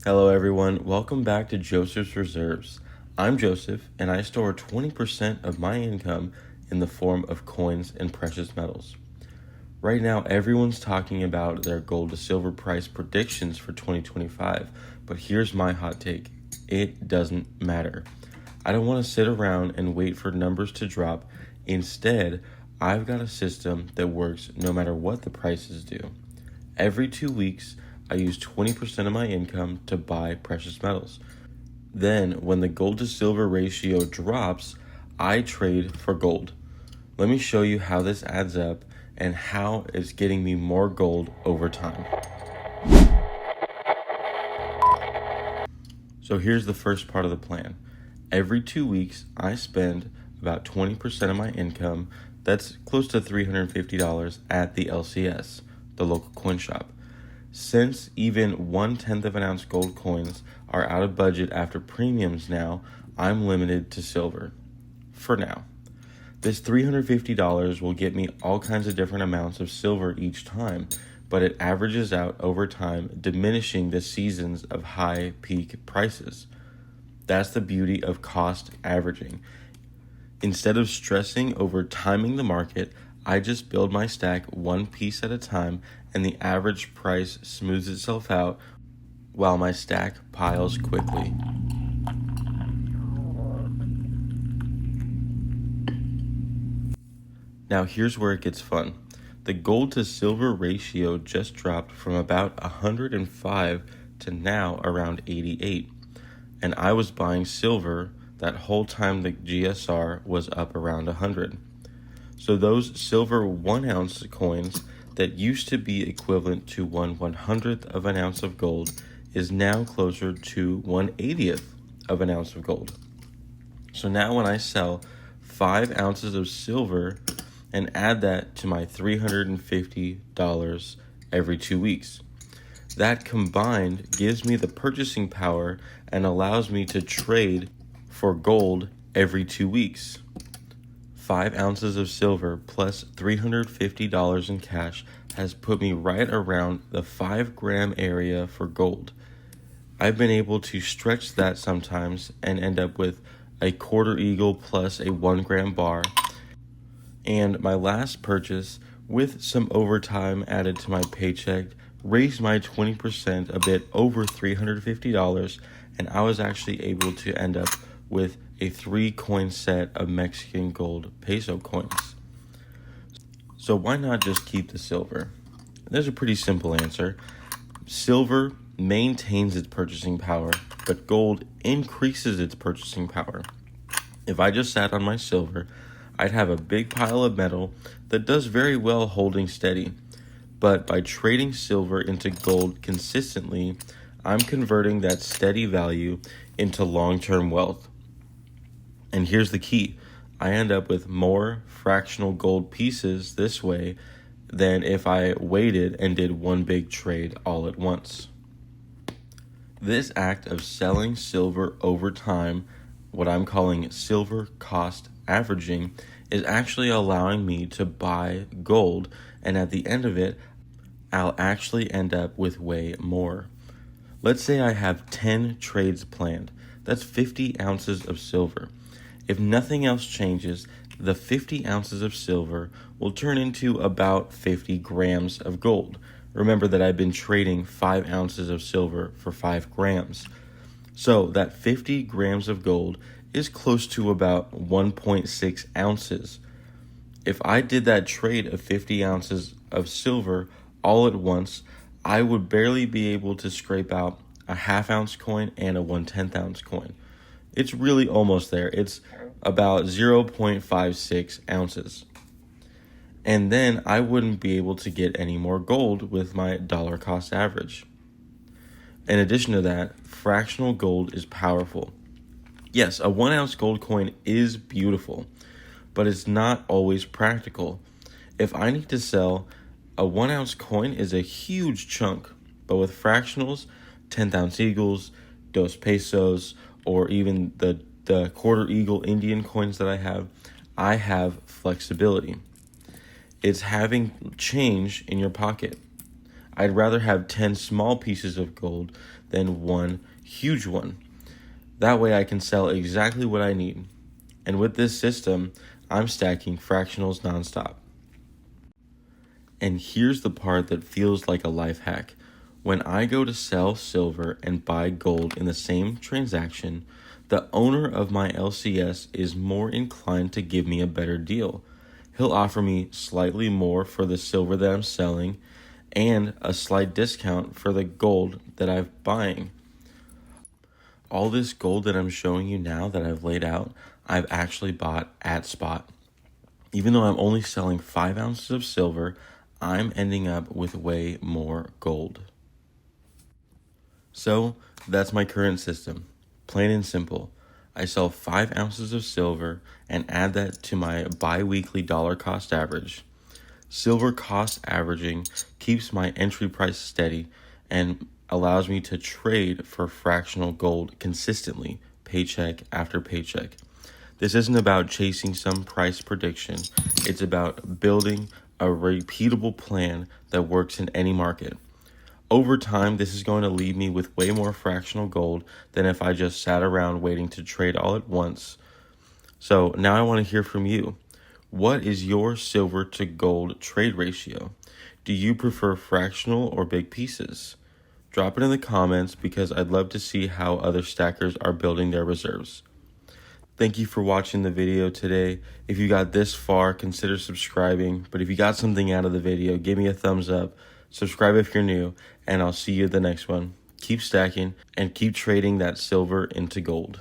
Hello, everyone. Welcome back to Joseph's Reserves. I'm Joseph, and I store 20% of my income in the form of coins and precious metals. Right now, everyone's talking about their gold to silver price predictions for 2025, but here's my hot take. It doesn't matter. I don't want to sit around and wait for numbers to drop. Instead, I've got a system that works no matter what the prices do. Every 2 weeks, I use 20% of my income to buy precious metals. Then, when the gold to silver ratio drops, I trade for gold. Let me show you how this adds up and how it's getting me more gold over time. So here's the first part of the plan. Every 2 weeks, I spend about 20% of my income, that's close to $350, at the LCS, the local coin shop. Since even 1/10 of an ounce gold coins are out of budget after premiums now, I'm limited to silver. For now. This $350 will get me all kinds of different amounts of silver each time, but it averages out over time, diminishing the seasons of high peak prices. That's the beauty of cost averaging. Instead of stressing over timing the market, I just build my stack one piece at a time, and the average price smooths itself out while my stack piles quickly. Now here's where it gets fun. The gold to silver ratio just dropped from about 105 to now around 88. And I was buying silver that whole time the GSR was up around 100. So those silver 1 ounce coins that used to be equivalent to 1/100th of an ounce of gold is now closer to 1/80th of an ounce of gold. So now when I sell 5 ounces of silver and add that to my $350 every 2 weeks, that combined gives me the purchasing power and allows me to trade for gold every 2 weeks. 5 ounces of silver plus $350 in cash has put me right around the 5-gram area for gold. I've been able to stretch that sometimes and end up with a quarter eagle plus a 1-gram bar. And my last purchase, with some overtime added to my paycheck, raised my 20% a bit over $350, and I was actually able to end up with a 3-coin set of Mexican gold peso coins. So why not just keep the silver? There's a pretty simple answer. Silver maintains its purchasing power, but gold increases its purchasing power. If I just sat on my silver, I'd have a big pile of metal that does very well holding steady. But by trading silver into gold consistently, I'm converting that steady value into long-term wealth. And here's the key. I end up with more fractional gold pieces this way than if I waited and did one big trade all at once. This act of selling silver over time, what I'm calling silver cost averaging, is actually allowing me to buy gold, and at the end of it, I'll actually end up with way more. Let's say I have 10 trades planned. That's 50 ounces of silver. If nothing else changes, the 50 ounces of silver will turn into about 50 grams of gold. Remember that I've been trading 5 ounces of silver for 5 grams. So that 50 grams of gold is close to about 1.6 ounces. If I did that trade of 50 ounces of silver all at once, I would barely be able to scrape out a half-ounce coin and a 1/10 ounce coin. It's really almost there. It's about 0.56 ounces. And then I wouldn't be able to get any more gold with my dollar cost average. In addition to that, fractional gold is powerful. Yes, a 1 ounce gold coin is beautiful, but it's not always practical. If I need to sell, a 1 ounce coin is a huge chunk, but with fractionals, 10th ounce eagles, dos pesos, or even the quarter eagle Indian coins that I have flexibility. It's having change in your pocket. I'd rather have 10 small pieces of gold than one huge one. That way I can sell exactly what I need. And with this system, I'm stacking fractionals nonstop. And here's the part that feels like a life hack. When I go to sell silver and buy gold in the same transaction, the owner of my LCS is more inclined to give me a better deal. He'll offer me slightly more for the silver that I'm selling and a slight discount for the gold that I'm buying. All this gold that I'm showing you now that I've laid out, I've actually bought at spot. Even though I'm only selling 5 ounces of silver, I'm ending up with way more gold. So that's my current system. Plain and simple. I sell 5 ounces of silver and add that to my bi-weekly dollar cost average. Silver cost averaging keeps my entry price steady and allows me to trade for fractional gold consistently, paycheck after paycheck. This isn't about chasing some price prediction. It's about building a repeatable plan that works in any market. Over time, this is going to leave me with way more fractional gold than if I just sat around waiting to trade all at once. So now I want to hear from you. What is your silver to gold trade ratio? Do you prefer fractional or big pieces? Drop it in the comments because I'd love to see how other stackers are building their reserves. Thank you for watching the video today. If you got this far, consider subscribing. But if you got something out of the video, give me a thumbs up. Subscribe if you're new, and I'll see you at the next one. Keep stacking and keep trading that silver into gold.